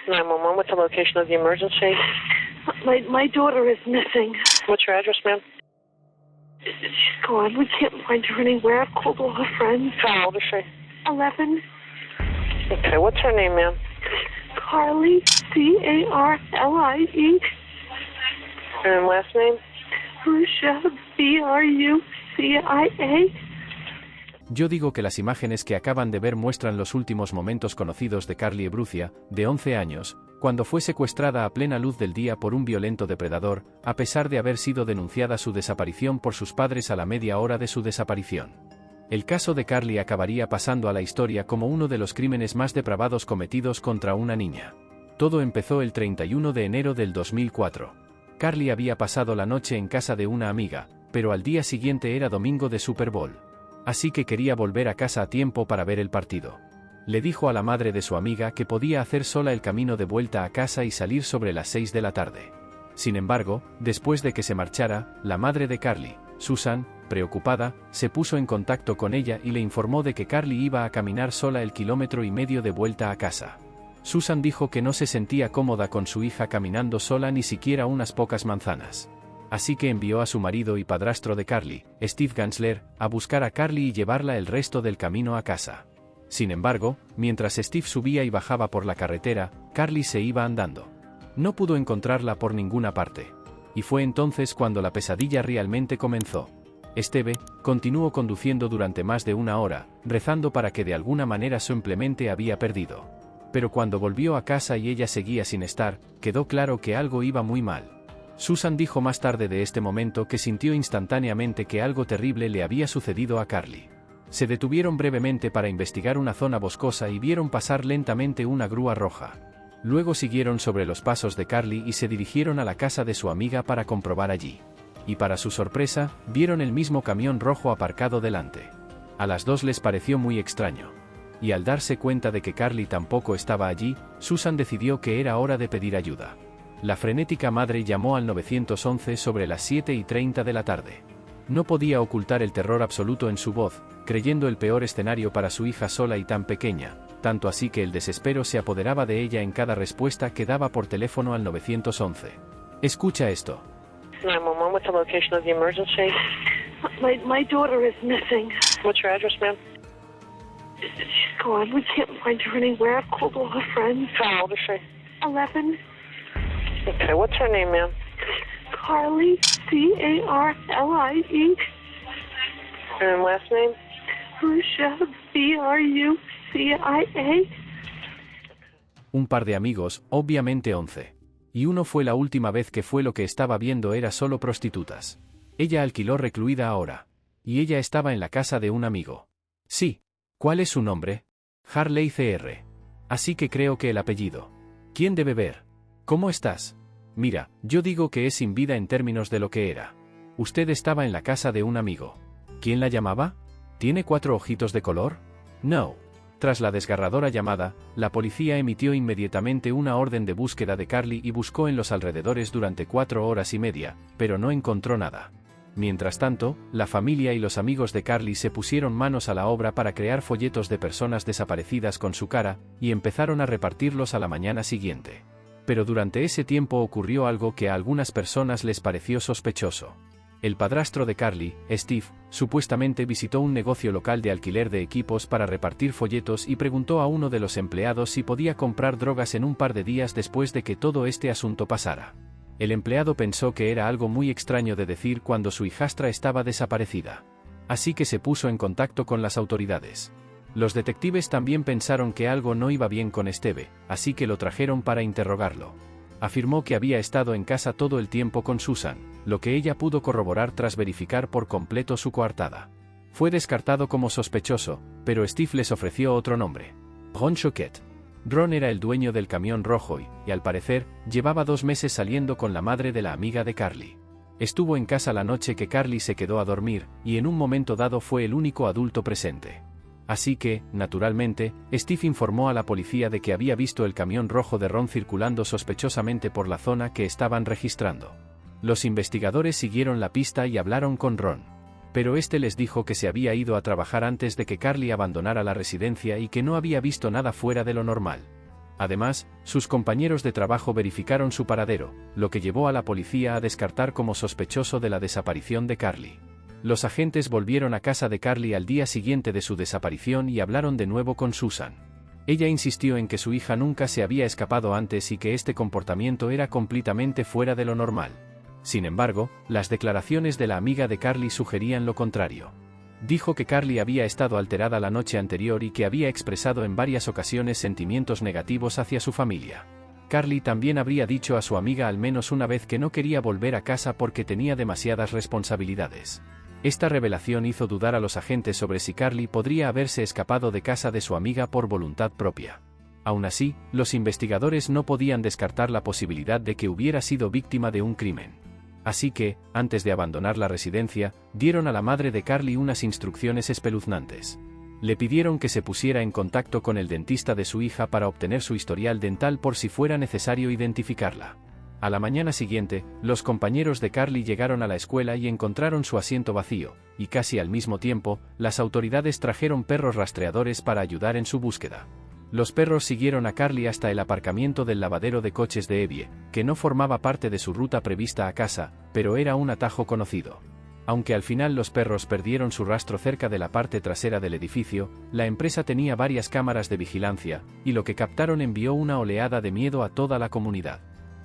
911, what's the location of the emergency? My daughter is missing. What's your address, ma'am? She's gone. We can't find her anywhere. I've called all her friends. How old is she? 11. Okay, what's her name, ma'am? Carlie, Carlie. And last name? Brucia, Brucia. Yo digo que las imágenes que acaban de ver muestran los últimos momentos conocidos de Carlie Brucia, de 11 años, cuando fue secuestrada a plena luz del día por un violento depredador, a pesar de haber sido denunciada su desaparición por sus padres a la media hora de su desaparición. El caso de Carlie acabaría pasando a la historia como uno de los crímenes más depravados cometidos contra una niña. Todo empezó el 31 de enero del 2004. Carlie había pasado la noche en casa de una amiga, pero al día siguiente era domingo de Super Bowl. Así que quería volver a casa a tiempo para ver el partido. Le dijo a la madre de su amiga que podía hacer sola el camino de vuelta a casa y salir sobre las 6 de la tarde. Sin embargo, después de que se marchara, la madre de Carlie, Susan, preocupada, se puso en contacto con ella y le informó de que Carlie iba a caminar sola el 1,5 kilómetros de vuelta a casa. Susan dijo que no se sentía cómoda con su hija caminando sola ni siquiera unas pocas manzanas. Así que envió a su marido y padrastro de Carlie, Steve Gansler, a buscar a Carlie y llevarla el resto del camino a casa. Sin embargo, mientras Steve subía y bajaba por la carretera, Carlie se iba andando. No pudo encontrarla por ninguna parte. Y fue entonces cuando la pesadilla realmente comenzó. Steve continuó conduciendo durante más de una hora, rezando para que de alguna manera simplemente había perdido. Pero cuando volvió a casa y ella seguía sin estar, quedó claro que algo iba muy mal. Susan dijo más tarde de este momento que sintió instantáneamente que algo terrible le había sucedido a Carlie. Se detuvieron brevemente para investigar una zona boscosa y vieron pasar lentamente una grúa roja. Luego siguieron sobre los pasos de Carlie y se dirigieron a la casa de su amiga para comprobar allí. Y para su sorpresa, vieron el mismo camión rojo aparcado delante. A las dos les pareció muy extraño. Y al darse cuenta de que Carlie tampoco estaba allí, Susan decidió que era hora de pedir ayuda. La frenética madre llamó al 911 sobre las 7:30 de la tarde. No podía ocultar el terror absoluto en su voz, creyendo el peor escenario para su hija sola y tan pequeña, tanto así que el desespero se apoderaba de ella en cada respuesta que daba por teléfono al 911. Escucha esto. 911, what's the location of the emergency? My daughter is missing. What's your address, ma'am? She's gone. We can't find her anywhere. I've called all her friends. How old is she? 11. Okay, what's her name, ma'am? Carlie, Carlie. And last name? Brucia, Brucia. Un par de amigos, obviamente 11. Y uno fue la última vez que fue lo que estaba viendo era solo prostitutas. Ella alquiló recluida ahora. Y ella estaba en la casa de un amigo. Sí. ¿Cuál es su nombre? Harley Cr. Así que creo que el apellido. ¿Quién debe ver? ¿Cómo estás? Mira, yo digo que es sin vida en términos de lo que era. Usted estaba en la casa de un amigo. ¿Quién la llamaba? ¿Tiene 4 ojitos de color? No. Tras la desgarradora llamada, la policía emitió inmediatamente una orden de búsqueda de Carlie y buscó en los alrededores durante 4 horas y media, pero no encontró nada. Mientras tanto, la familia y los amigos de Carlie se pusieron manos a la obra para crear folletos de personas desaparecidas con su cara, y empezaron a repartirlos a la mañana siguiente. Pero durante ese tiempo ocurrió algo que a algunas personas les pareció sospechoso. El padrastro de Carlie, Steve, supuestamente visitó un negocio local de alquiler de equipos para repartir folletos y preguntó a uno de los empleados si podía comprar drogas en un par de días después de que todo este asunto pasara. El empleado pensó que era algo muy extraño de decir cuando su hijastra estaba desaparecida. Así que se puso en contacto con las autoridades. Los detectives también pensaron que algo no iba bien con Steve, así que lo trajeron para interrogarlo. Afirmó que había estado en casa todo el tiempo con Susan, lo que ella pudo corroborar tras verificar por completo su coartada. Fue descartado como sospechoso, pero Steve les ofreció otro nombre: Ron Choquette. Ron era el dueño del camión rojo y, al parecer, llevaba 2 meses saliendo con la madre de la amiga de Carlie. Estuvo en casa la noche que Carlie se quedó a dormir, y en un momento dado fue el único adulto presente. Así que, naturalmente, Steve informó a la policía de que había visto el camión rojo de Ron circulando sospechosamente por la zona que estaban registrando. Los investigadores siguieron la pista y hablaron con Ron. Pero este les dijo que se había ido a trabajar antes de que Carlie abandonara la residencia y que no había visto nada fuera de lo normal. Además, sus compañeros de trabajo verificaron su paradero, lo que llevó a la policía a descartar como sospechoso de la desaparición de Carly. Los agentes volvieron a casa de Carly al día siguiente de su desaparición y hablaron de nuevo con Susan. Ella insistió en que su hija nunca se había escapado antes y que este comportamiento era completamente fuera de lo normal. Sin embargo, las declaraciones de la amiga de Carly sugerían lo contrario. Dijo que Carly había estado alterada la noche anterior y que había expresado en varias ocasiones sentimientos negativos hacia su familia. Carly también habría dicho a su amiga al menos una vez que no quería volver a casa porque tenía demasiadas responsabilidades. Esta revelación hizo dudar a los agentes sobre si Carly podría haberse escapado de casa de su amiga por voluntad propia. Aún así, los investigadores no podían descartar la posibilidad de que hubiera sido víctima de un crimen. Así que, antes de abandonar la residencia, dieron a la madre de Carly unas instrucciones espeluznantes. Le pidieron que se pusiera en contacto con el dentista de su hija para obtener su historial dental por si fuera necesario identificarla. A la mañana siguiente, los compañeros de Carly llegaron a la escuela y encontraron su asiento vacío, y casi al mismo tiempo, las autoridades trajeron perros rastreadores para ayudar en su búsqueda. Los perros siguieron a Carly hasta el aparcamiento del lavadero de coches de Evie, que no formaba parte de su ruta prevista a casa, pero era un atajo conocido. Aunque al final los perros perdieron su rastro cerca de la parte trasera del edificio, la empresa tenía varias cámaras de vigilancia, y lo que captaron envió una oleada de miedo a toda la comunidad.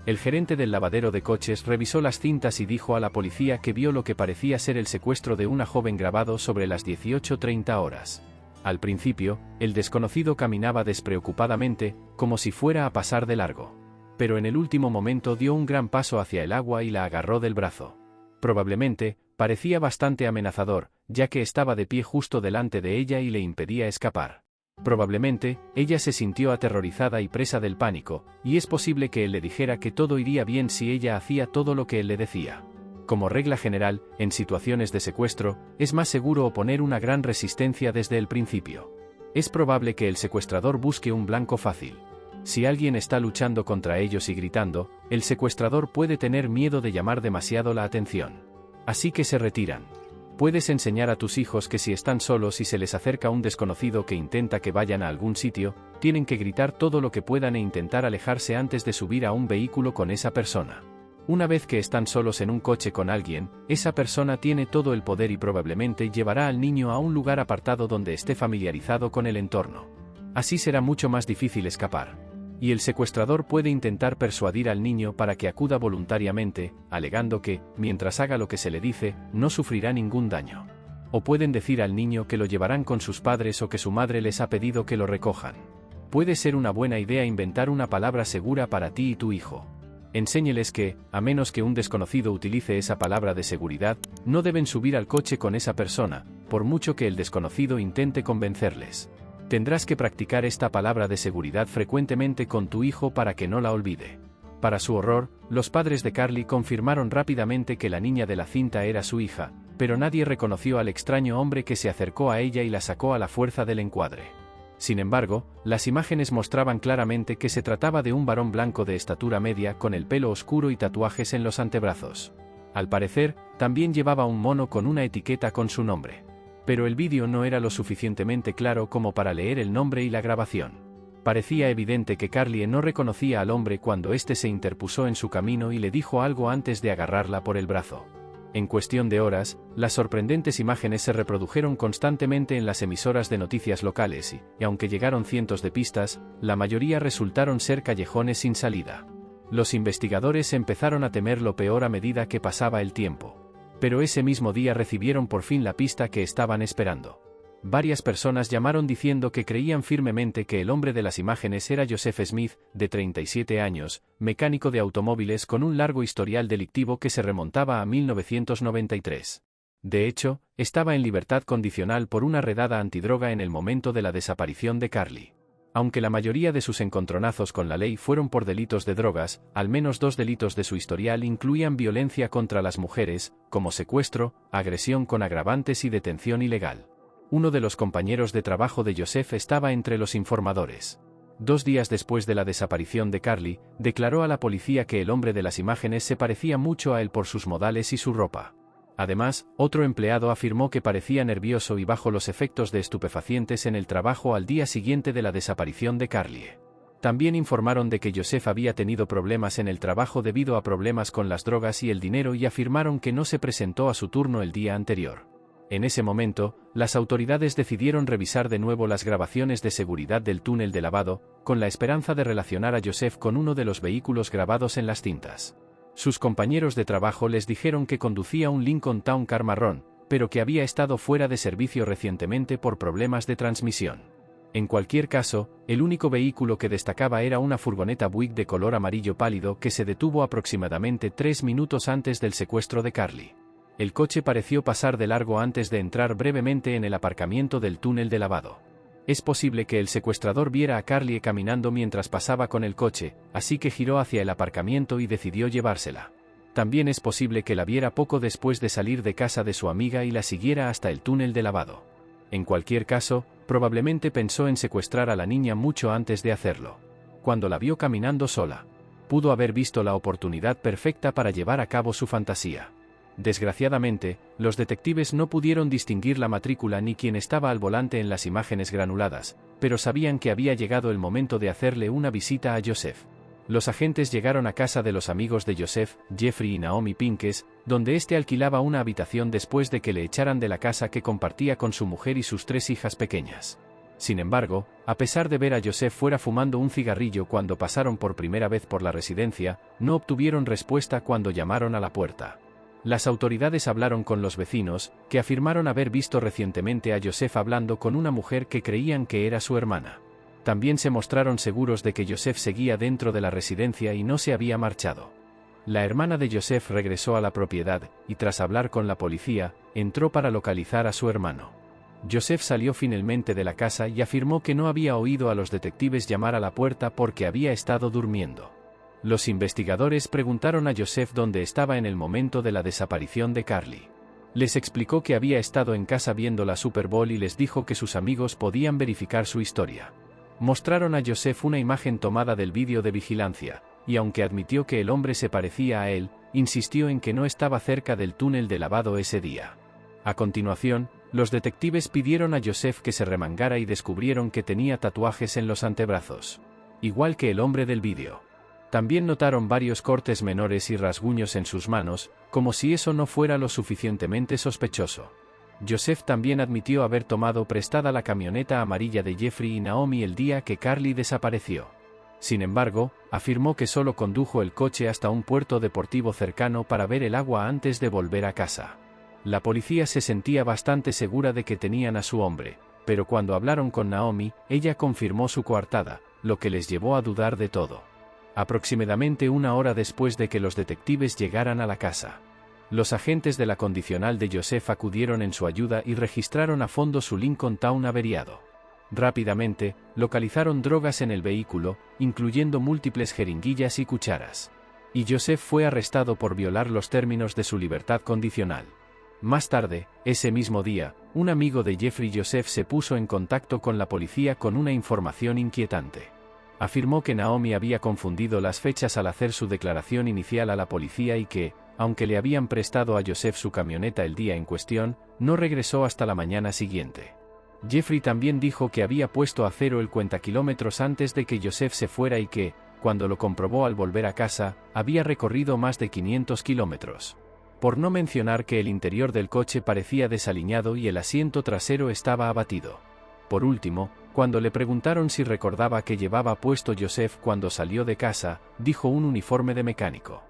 El gerente del lavadero de coches revisó las cintas y dijo a la policía que vio lo que parecía ser el secuestro de una joven grabado sobre las 18:30 horas. Al principio, el desconocido caminaba despreocupadamente, como si fuera a pasar de largo. Pero en el último momento dio un gran paso hacia el agua y la agarró del brazo. Probablemente, parecía bastante amenazador, ya que estaba de pie justo delante de ella y le impedía escapar. Probablemente, ella se sintió aterrorizada y presa del pánico, y es posible que él le dijera que todo iría bien si ella hacía todo lo que él le decía. Como regla general, en situaciones de secuestro, es más seguro oponer una gran resistencia desde el principio. Es probable que el secuestrador busque un blanco fácil. Si alguien está luchando contra ellos y gritando, el secuestrador puede tener miedo de llamar demasiado la atención. Así que se retiran. Puedes enseñar a tus hijos que si están solos y se les acerca un desconocido que intenta que vayan a algún sitio, tienen que gritar todo lo que puedan e intentar alejarse antes de subir a un vehículo con esa persona. Una vez que están solos en un coche con alguien, esa persona tiene todo el poder y probablemente llevará al niño a un lugar apartado donde esté familiarizado con el entorno. Así será mucho más difícil escapar. Y el secuestrador puede intentar persuadir al niño para que acuda voluntariamente, alegando que, mientras haga lo que se le dice, no sufrirá ningún daño. O pueden decir al niño que lo llevarán con sus padres o que su madre les ha pedido que lo recojan. Puede ser una buena idea inventar una palabra segura para ti y tu hijo. Enséñeles que, a menos que un desconocido utilice esa palabra de seguridad, no deben subir al coche con esa persona, por mucho que el desconocido intente convencerles. Tendrás que practicar esta palabra de seguridad frecuentemente con tu hijo para que no la olvide. Para su horror, los padres de Carly confirmaron rápidamente que la niña de la cinta era su hija, pero nadie reconoció al extraño hombre que se acercó a ella y la sacó a la fuerza del encuadre. Sin embargo, las imágenes mostraban claramente que se trataba de un varón blanco de estatura media con el pelo oscuro y tatuajes en los antebrazos. Al parecer, también llevaba un mono con una etiqueta con su nombre. Pero el vídeo no era lo suficientemente claro como para leer el nombre y la grabación. Parecía evidente que Carly no reconocía al hombre cuando éste se interpuso en su camino y le dijo algo antes de agarrarla por el brazo. En cuestión de horas, las sorprendentes imágenes se reprodujeron constantemente en las emisoras de noticias locales y aunque llegaron cientos de pistas, la mayoría resultaron ser callejones sin salida. Los investigadores empezaron a temer lo peor a medida que pasaba el tiempo. Pero ese mismo día recibieron por fin la pista que estaban esperando. Varias personas llamaron diciendo que creían firmemente que el hombre de las imágenes era Joseph Smith, de 37 años, mecánico de automóviles con un largo historial delictivo que se remontaba a 1993. De hecho, estaba en libertad condicional por una redada antidroga en el momento de la desaparición de Carly. Aunque la mayoría de sus encontronazos con la ley fueron por delitos de drogas, al menos 2 delitos de su historial incluían violencia contra las mujeres, como secuestro, agresión con agravantes y detención ilegal. Uno de los compañeros de trabajo de Joseph estaba entre los informadores. 2 días después de la desaparición de Carly, declaró a la policía que el hombre de las imágenes se parecía mucho a él por sus modales y su ropa. Además, otro empleado afirmó que parecía nervioso y bajo los efectos de estupefacientes en el trabajo al día siguiente de la desaparición de Carly. También informaron de que Joseph había tenido problemas en el trabajo debido a problemas con las drogas y el dinero y afirmaron que no se presentó a su turno el día anterior. En ese momento, las autoridades decidieron revisar de nuevo las grabaciones de seguridad del túnel de lavado, con la esperanza de relacionar a Joseph con uno de los vehículos grabados en las cintas. Sus compañeros de trabajo les dijeron que conducía un Lincoln Town Car marrón, pero que había estado fuera de servicio recientemente por problemas de transmisión. En cualquier caso, el único vehículo que destacaba era una furgoneta Buick de color amarillo pálido que se detuvo aproximadamente 3 minutos antes del secuestro de Carly. El coche pareció pasar de largo antes de entrar brevemente en el aparcamiento del túnel de lavado. Es posible que el secuestrador viera a Carly caminando mientras pasaba con el coche, así que giró hacia el aparcamiento y decidió llevársela. También es posible que la viera poco después de salir de casa de su amiga y la siguiera hasta el túnel de lavado. En cualquier caso, probablemente pensó en secuestrar a la niña mucho antes de hacerlo. Cuando la vio caminando sola, pudo haber visto la oportunidad perfecta para llevar a cabo su fantasía. Desgraciadamente, los detectives no pudieron distinguir la matrícula ni quién estaba al volante en las imágenes granuladas, pero sabían que había llegado el momento de hacerle una visita a Joseph. Los agentes llegaron a casa de los amigos de Joseph, Jeffrey y Naomi Pinkes, donde éste alquilaba una habitación después de que le echaran de la casa que compartía con su mujer y sus 3 hijas pequeñas. Sin embargo, a pesar de ver a Joseph fuera fumando un cigarrillo cuando pasaron por primera vez por la residencia, no obtuvieron respuesta cuando llamaron a la puerta. Las autoridades hablaron con los vecinos, que afirmaron haber visto recientemente a Joseph hablando con una mujer que creían que era su hermana. También se mostraron seguros de que Joseph seguía dentro de la residencia y no se había marchado. La hermana de Joseph regresó a la propiedad, y tras hablar con la policía, entró para localizar a su hermano. Joseph salió finalmente de la casa y afirmó que no había oído a los detectives llamar a la puerta porque había estado durmiendo. Los investigadores preguntaron a Joseph dónde estaba en el momento de la desaparición de Carly. Les explicó que había estado en casa viendo la Super Bowl y les dijo que sus amigos podían verificar su historia. Mostraron a Joseph una imagen tomada del vídeo de vigilancia, y aunque admitió que el hombre se parecía a él, insistió en que no estaba cerca del túnel de lavado ese día. A continuación, los detectives pidieron a Joseph que se remangara y descubrieron que tenía tatuajes en los antebrazos, igual que el hombre del vídeo. También notaron varios cortes menores y rasguños en sus manos, como si eso no fuera lo suficientemente sospechoso. Joseph también admitió haber tomado prestada la camioneta amarilla de Jeffrey y Naomi el día que Carly desapareció. Sin embargo, afirmó que solo condujo el coche hasta un puerto deportivo cercano para ver el agua antes de volver a casa. La policía se sentía bastante segura de que tenían a su hombre, pero cuando hablaron con Naomi, ella confirmó su coartada, lo que les llevó a dudar de todo. Aproximadamente 1 hora después de que los detectives llegaran a la casa, los agentes de la condicional de Joseph acudieron en su ayuda y registraron a fondo su Lincoln Town averiado. Rápidamente, localizaron drogas en el vehículo, incluyendo múltiples jeringuillas y cucharas. Y Joseph fue arrestado por violar los términos de su libertad condicional. Más tarde, ese mismo día, un amigo de Jeffrey Joseph se puso en contacto con la policía con una información inquietante. Afirmó que Naomi había confundido las fechas al hacer su declaración inicial a la policía y que, aunque le habían prestado a Joseph su camioneta el día en cuestión, no regresó hasta la mañana siguiente. Jeffrey también dijo que había puesto a cero el cuentakilómetros antes de que Joseph se fuera y que, cuando lo comprobó al volver a casa, había recorrido más de 500 kilómetros. Por no mencionar que el interior del coche parecía desaliñado y el asiento trasero estaba abatido. Por último, cuando le preguntaron si recordaba que llevaba puesto Joseph cuando salió de casa, dijo un uniforme de mecánico.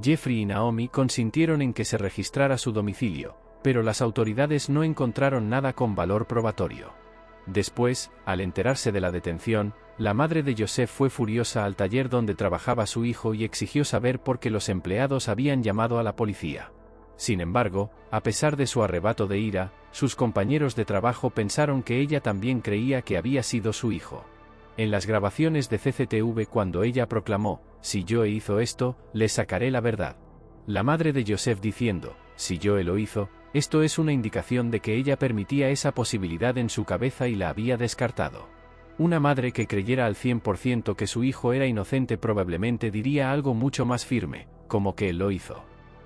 Jeffrey y Naomi consintieron en que se registrara su domicilio, pero las autoridades no encontraron nada con valor probatorio. Después, al enterarse de la detención, la madre de Joseph fue furiosa al taller donde trabajaba su hijo y exigió saber por qué los empleados habían llamado a la policía. Sin embargo, a pesar de su arrebato de ira, sus compañeros de trabajo pensaron que ella también creía que había sido su hijo. En las grabaciones de CCTV cuando ella proclamó, «Si Joe hizo esto, le sacaré la verdad». La madre de Joseph diciendo, «Si Joe lo hizo», esto es una indicación de que ella permitía esa posibilidad en su cabeza y la había descartado. Una madre que creyera al 100% que su hijo era inocente probablemente diría algo mucho más firme, como que él lo hizo.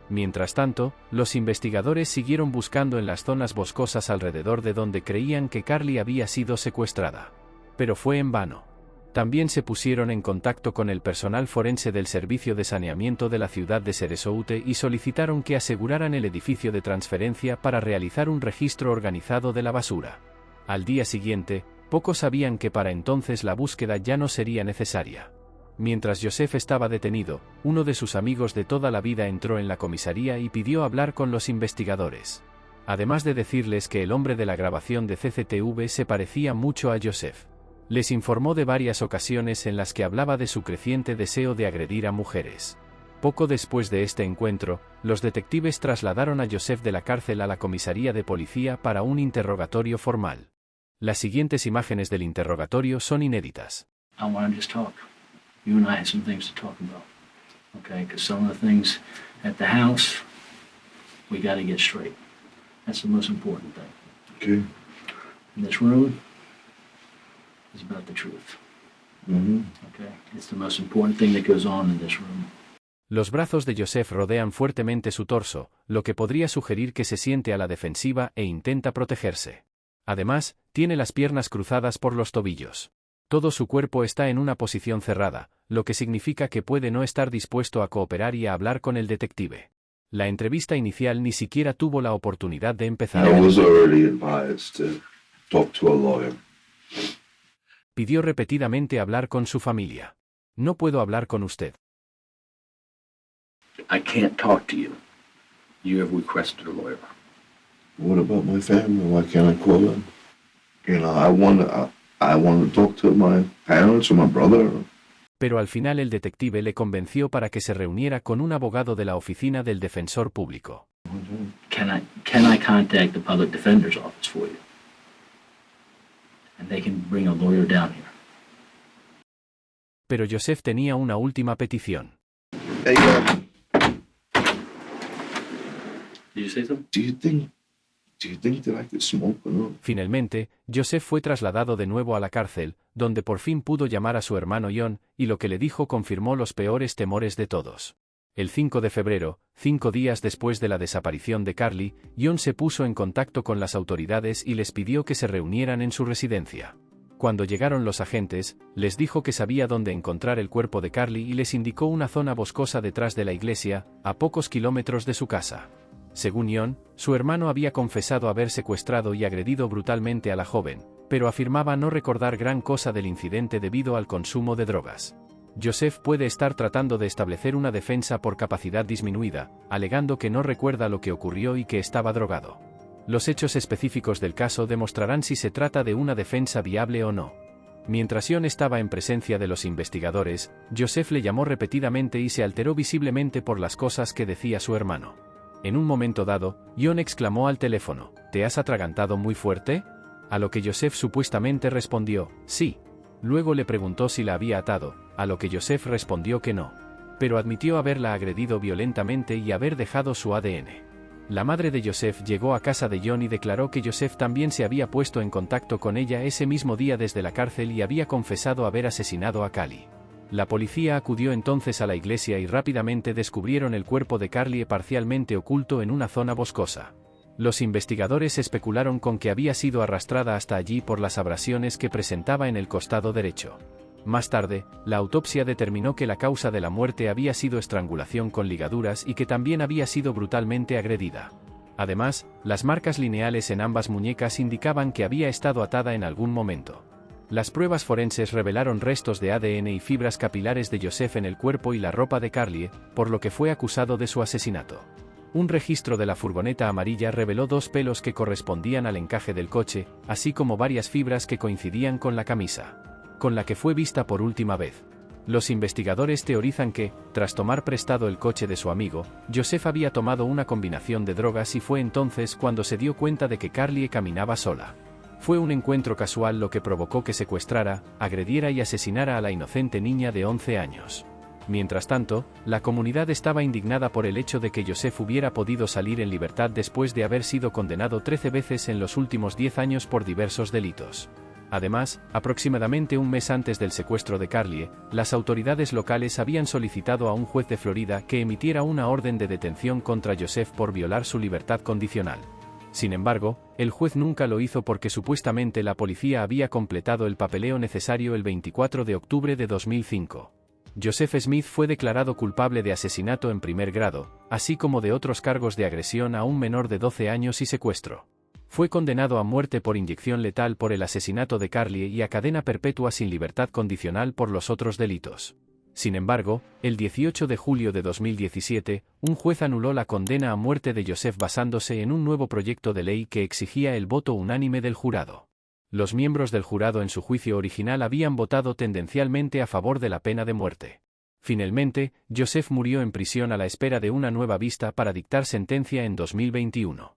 Mientras tanto, los investigadores siguieron buscando en las zonas boscosas alrededor de donde creían que Carly había sido secuestrada. Pero fue en vano. También se pusieron en contacto con el personal forense del Servicio de Saneamiento de la ciudad de Sarasota y solicitaron que aseguraran el edificio de transferencia para realizar un registro organizado de la basura. Al día siguiente, pocos sabían que para entonces la búsqueda ya no sería necesaria. Mientras Joseph estaba detenido, uno de sus amigos de toda la vida entró en la comisaría y pidió hablar con los investigadores. Además de decirles que el hombre de la grabación de CCTV se parecía mucho a Joseph. Les informó de varias ocasiones en las que hablaba de su creciente deseo de agredir a mujeres. Poco después de este encuentro, los detectives trasladaron a Joseph de la cárcel a la comisaría de policía para un interrogatorio formal. Las siguientes imágenes del interrogatorio son inéditas. I want to just talk. You and I have some things to talk about. Okay, because some of the things at the house, we got to get straight. That's the most important thing. Okay. In this room is about the truth. Mm-hmm. Okay, it's the most important thing that goes on in this room. Los brazos de Joseph rodean fuertemente su torso, lo que podría sugerir que se siente a la defensiva e intenta protegerse. Además, tiene las piernas cruzadas por los tobillos. Todo su cuerpo está en una posición cerrada, lo que significa que puede no estar dispuesto a cooperar y a hablar con el detective. La entrevista inicial ni siquiera tuvo la oportunidad de empezar. I was already advised to talk to a lawyer. Pidió repetidamente hablar con su familia. No puedo hablar con usted. I can't talk to you. You have requested a lawyer. What about my family? Why can't I call them? You know, I want to talk to my parents or my brother. Pero al final el detective le convenció para que se reuniera con un abogado de la oficina del defensor público. Can I contact the public defender's office for you? And they can bring a lawyer down here. Pero Joseph tenía una última petición. Hey, Did you say something? do you think that I could smoke or no? Finalmente, Joseph fue trasladado de nuevo a la cárcel, donde por fin pudo llamar a su hermano John, y lo que le dijo confirmó los peores temores de todos. El 5 de febrero, 5 días después de la desaparición de Carly, John se puso en contacto con las autoridades y les pidió que se reunieran en su residencia. Cuando llegaron los agentes, les dijo que sabía dónde encontrar el cuerpo de Carly y les indicó una zona boscosa detrás de la iglesia, a pocos kilómetros de su casa. Según John, su hermano había confesado haber secuestrado y agredido brutalmente a la joven, pero afirmaba no recordar gran cosa del incidente debido al consumo de drogas. Joseph puede estar tratando de establecer una defensa por capacidad disminuida, alegando que no recuerda lo que ocurrió y que estaba drogado. Los hechos específicos del caso demostrarán si se trata de una defensa viable o no. Mientras John estaba en presencia de los investigadores, Joseph le llamó repetidamente y se alteró visiblemente por las cosas que decía su hermano. En un momento dado, John exclamó al teléfono, ¿te has atragantado muy fuerte? A lo que Joseph supuestamente respondió, sí. Luego le preguntó si la había atado, a lo que Joseph respondió que no. Pero admitió haberla agredido violentamente y haber dejado su ADN. La madre de Joseph llegó a casa de John y declaró que Joseph también se había puesto en contacto con ella ese mismo día desde la cárcel y había confesado haber asesinado a Carly. La policía acudió entonces a la iglesia y rápidamente descubrieron el cuerpo de Carly parcialmente oculto en una zona boscosa. Los investigadores especularon con que había sido arrastrada hasta allí por las abrasiones que presentaba en el costado derecho. Más tarde, la autopsia determinó que la causa de la muerte había sido estrangulación con ligaduras y que también había sido brutalmente agredida. Además, las marcas lineales en ambas muñecas indicaban que había estado atada en algún momento. Las pruebas forenses revelaron restos de ADN y fibras capilares de Joseph en el cuerpo y la ropa de Carly, por lo que fue acusado de su asesinato. Un registro de la furgoneta amarilla reveló 2 pelos que correspondían al encaje del coche, así como varias fibras que coincidían con la camisa, con la que fue vista por última vez. Los investigadores teorizan que, tras tomar prestado el coche de su amigo, Joseph había tomado una combinación de drogas y fue entonces cuando se dio cuenta de que Carly caminaba sola. Fue un encuentro casual lo que provocó que secuestrara, agrediera y asesinara a la inocente niña de 11 años. Mientras tanto, la comunidad estaba indignada por el hecho de que Joseph hubiera podido salir en libertad después de haber sido condenado 13 veces en los últimos 10 años por diversos delitos. Además, aproximadamente un mes antes del secuestro de Carly, las autoridades locales habían solicitado a un juez de Florida que emitiera una orden de detención contra Joseph por violar su libertad condicional. Sin embargo, el juez nunca lo hizo porque supuestamente la policía había completado el papeleo necesario el 24 de octubre de 2005. Joseph Smith fue declarado culpable de asesinato en primer grado, así como de otros cargos de agresión a un menor de 12 años y secuestro. Fue condenado a muerte por inyección letal por el asesinato de Carlie y a cadena perpetua sin libertad condicional por los otros delitos. Sin embargo, el 18 de julio de 2017, un juez anuló la condena a muerte de Joseph basándose en un nuevo proyecto de ley que exigía el voto unánime del jurado. Los miembros del jurado en su juicio original habían votado tendencialmente a favor de la pena de muerte. Finalmente, Joseph murió en prisión a la espera de una nueva vista para dictar sentencia en 2021.